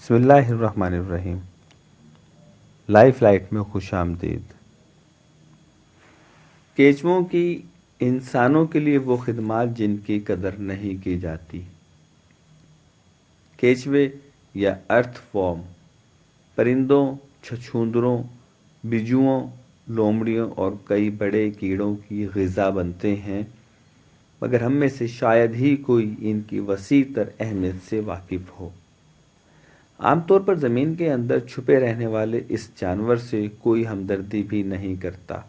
بسم اللہ الرحمن الرحیم۔ لائف لائٹ میں خوش آمدید۔ کیچووں کی انسانوں کے لیے وہ خدمات جن کی قدر نہیں کی جاتی۔ کیچوے یا ارتھ فارم پرندوں، چھچھوندروں، بجوؤں، لومڑیوں اور کئی بڑے کیڑوں کی غذا بنتے ہیں، مگر ہم میں سے شاید ہی کوئی ان کی وسیع تر اہمیت سے واقف ہو۔ عام طور پر زمین کے اندر چھپے رہنے والے اس جانور سے کوئی ہمدردی بھی نہیں کرتا،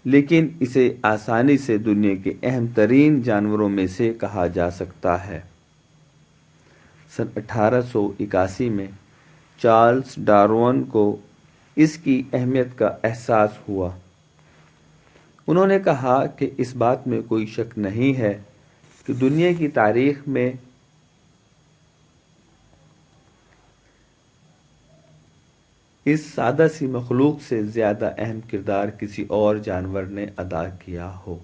لیکن اسے آسانی سے دنیا کے اہم ترین جانوروں میں سے کہا جا سکتا ہے۔ سن 1881 میں چارلس ڈارون کو اس کی اہمیت کا احساس ہوا۔ انہوں نے کہا کہ اس بات میں کوئی شک نہیں ہے کہ دنیا کی تاریخ میں اس سادہ سی مخلوق سے زیادہ اہم کردار کسی اور جانور نے ادا کیا ہو۔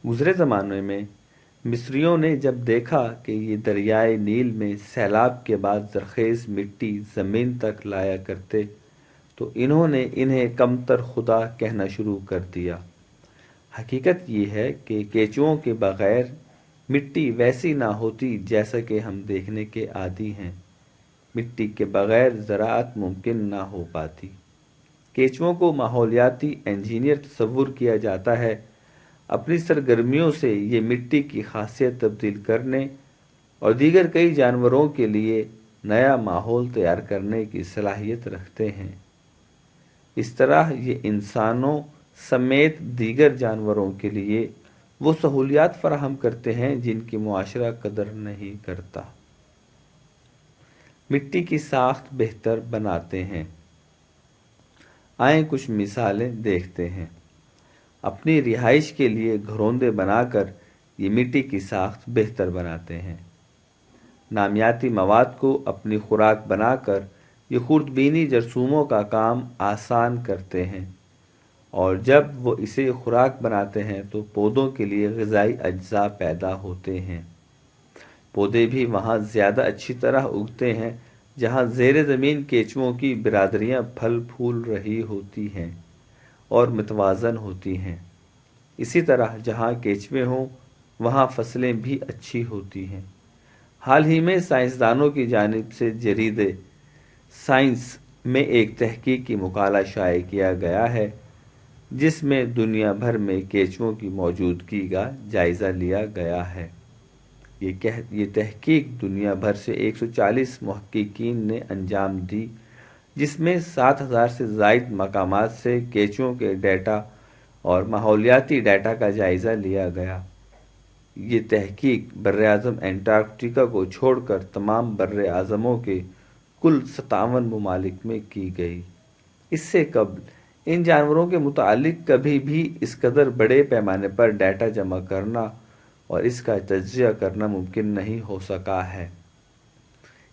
گزرے زمانے میں مصریوں نے جب دیکھا کہ یہ دریائے نیل میں سیلاب کے بعد زرخیز مٹی زمین تک لایا کرتے تو انہوں نے انہیں کمتر خدا کہنا شروع کر دیا۔ حقیقت یہ ہے کہ کیچوؤں کے بغیر مٹی ویسی نہ ہوتی جیسا کہ ہم دیکھنے کے عادی ہیں۔ مٹی کے بغیر زراعت ممکن نہ ہو پاتی۔ کیچووں کو ماحولیاتی انجینئر تصور کیا جاتا ہے۔ اپنی سرگرمیوں سے یہ مٹی کی خاصیت تبدیل کرنے اور دیگر کئی جانوروں کے لیے نیا ماحول تیار کرنے کی صلاحیت رکھتے ہیں۔ اس طرح یہ انسانوں سمیت دیگر جانوروں کے لیے وہ سہولیات فراہم کرتے ہیں جن کی معاشرہ قدر نہیں کرتا۔ مٹی کی ساخت بہتر بناتے ہیں۔ آئیں کچھ مثالیں دیکھتے ہیں۔ اپنی رہائش کے لیے گھروندے بنا کر یہ مٹی کی ساخت بہتر بناتے ہیں۔ نامیاتی مواد کو اپنی خوراک بنا کر یہ خوردبینی جرثوموں کا کام آسان کرتے ہیں، اور جب وہ اسے خوراک بناتے ہیں تو پودوں کے لیے غذائی اجزاء پیدا ہوتے ہیں۔ پودے بھی وہاں زیادہ اچھی طرح اگتے ہیں جہاں زیر زمین کیچووں کی برادریاں پھل پھول رہی ہوتی ہیں اور متوازن ہوتی ہیں۔ اسی طرح جہاں کیچوے ہوں وہاں فصلیں بھی اچھی ہوتی ہیں۔ حال ہی میں سائنسدانوں کی جانب سے جریدے سائنس میں ایک تحقیقی مقالہ شائع کیا گیا ہے جس میں دنیا بھر میں کیچووں کی موجودگی کا جائزہ لیا گیا ہے۔ یہ تحقیق دنیا بھر سے 140 محققین نے انجام دی، جس میں 7,000 سے زائد مقامات سے کیچووں کے ڈیٹا اور ماحولیاتی ڈیٹا کا جائزہ لیا گیا۔ یہ تحقیق براعظم انٹارکٹیکا کو چھوڑ کر تمام براعظموں کے کل 57 ممالک میں کی گئی۔ اس سے قبل ان جانوروں کے متعلق کبھی بھی اس قدر بڑے پیمانے پر ڈیٹا جمع کرنا اور اس کا تجزیہ کرنا ممکن نہیں ہو سکا ہے۔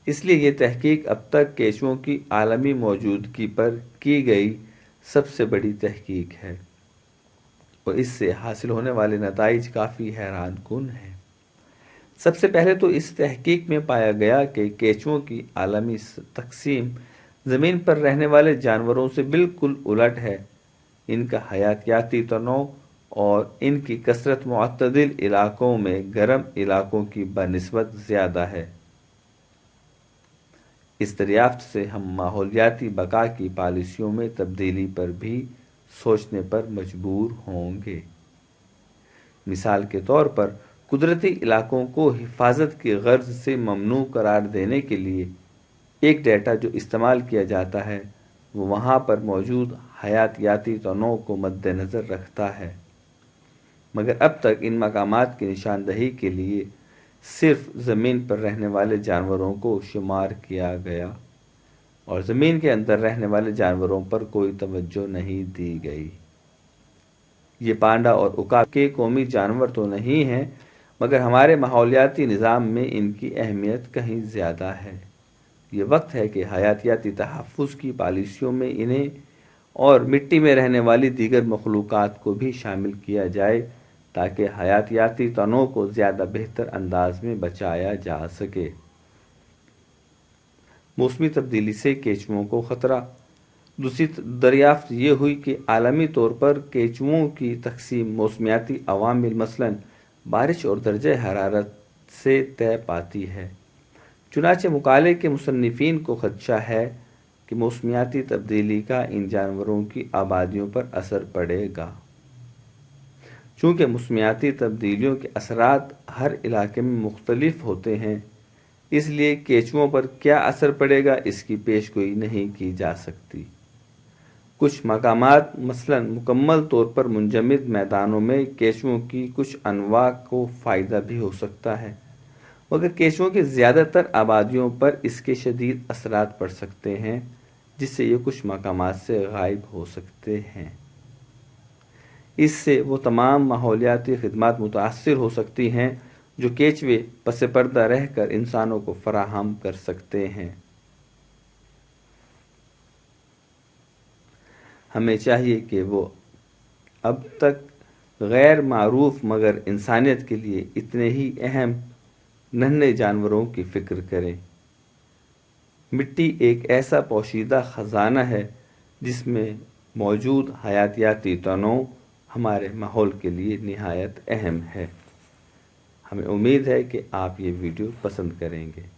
اس لیے یہ تحقیق اب تک کیچووں کی عالمی موجودگی پر کی گئی سب سے بڑی تحقیق ہے، اور اس سے حاصل ہونے والے نتائج کافی حیران کن ہیں۔ سب سے پہلے تو اس تحقیق میں پایا گیا کہ کیچووں کی عالمی تقسیم زمین پر رہنے والے جانوروں سے بالکل الٹ ہے۔ ان کا حیاتیاتی تنوع اور ان کی کثرت معتدل علاقوں میں گرم علاقوں کی بنسبت زیادہ ہے۔ اس دریافت سے ہم ماحولیاتی بقا کی پالیسیوں میں تبدیلی پر بھی سوچنے پر مجبور ہوں گے۔ مثال کے طور پر قدرتی علاقوں کو حفاظت کی غرض سے ممنوع قرار دینے کے لیے ایک ڈیٹا جو استعمال کیا جاتا ہے وہ وہاں پر موجود حیاتیاتی تنوع کو مد نظر رکھتا ہے، مگر اب تک ان مقامات کی نشاندہی کے لیے صرف زمین پر رہنے والے جانوروں کو شمار کیا گیا اور زمین کے اندر رہنے والے جانوروں پر کوئی توجہ نہیں دی گئی۔ یہ پانڈا اور عکاپی کے قومی جانور تو نہیں ہیں، مگر ہمارے ماحولیاتی نظام میں ان کی اہمیت کہیں زیادہ ہے۔ یہ وقت ہے کہ حیاتیاتی تحفظ کی پالیسیوں میں انہیں اور مٹی میں رہنے والی دیگر مخلوقات کو بھی شامل کیا جائے تاکہ حیاتیاتی تنوع کو زیادہ بہتر انداز میں بچایا جا سکے۔ موسمی تبدیلی سے کیچوؤں کو خطرہ۔ دوسری دریافت یہ ہوئی کہ عالمی طور پر کیچوؤں کی تقسیم موسمیاتی عوامل مثلاً بارش اور درجہ حرارت سے طے پاتی ہے۔ چنانچہ مقالے کے مصنفین کو خدشہ ہے کہ موسمیاتی تبدیلی کا ان جانوروں کی آبادیوں پر اثر پڑے گا۔ چونکہ موسمیاتی تبدیلیوں کے اثرات ہر علاقے میں مختلف ہوتے ہیں، اس لیے کیچوؤں پر کیا اثر پڑے گا اس کی پیش گوئی نہیں کی جا سکتی۔ کچھ مقامات مثلاً مکمل طور پر منجمد میدانوں میں کیچوؤں کی کچھ انواع کو فائدہ بھی ہو سکتا ہے، مگر کیچوؤں کی زیادہ تر آبادیوں پر اس کے شدید اثرات پڑ سکتے ہیں، جس سے یہ کچھ مقامات سے غائب ہو سکتے ہیں۔ اس سے وہ تمام ماحولیاتی خدمات متاثر ہو سکتی ہیں جو کیچوے پس پردہ رہ کر انسانوں کو فراہم کر سکتے ہیں۔ ہمیں چاہیے کہ وہ اب تک غیر معروف مگر انسانیت کے لیے اتنے ہی اہم ننھے جانوروں کی فکر کریں۔ مٹی ایک ایسا پوشیدہ خزانہ ہے جس میں موجود حیاتیاتی تنوع ہمارے ماحول کے لیے نہایت اہم ہے۔ ہمیں امید ہے کہ آپ یہ ویڈیو پسند کریں گے۔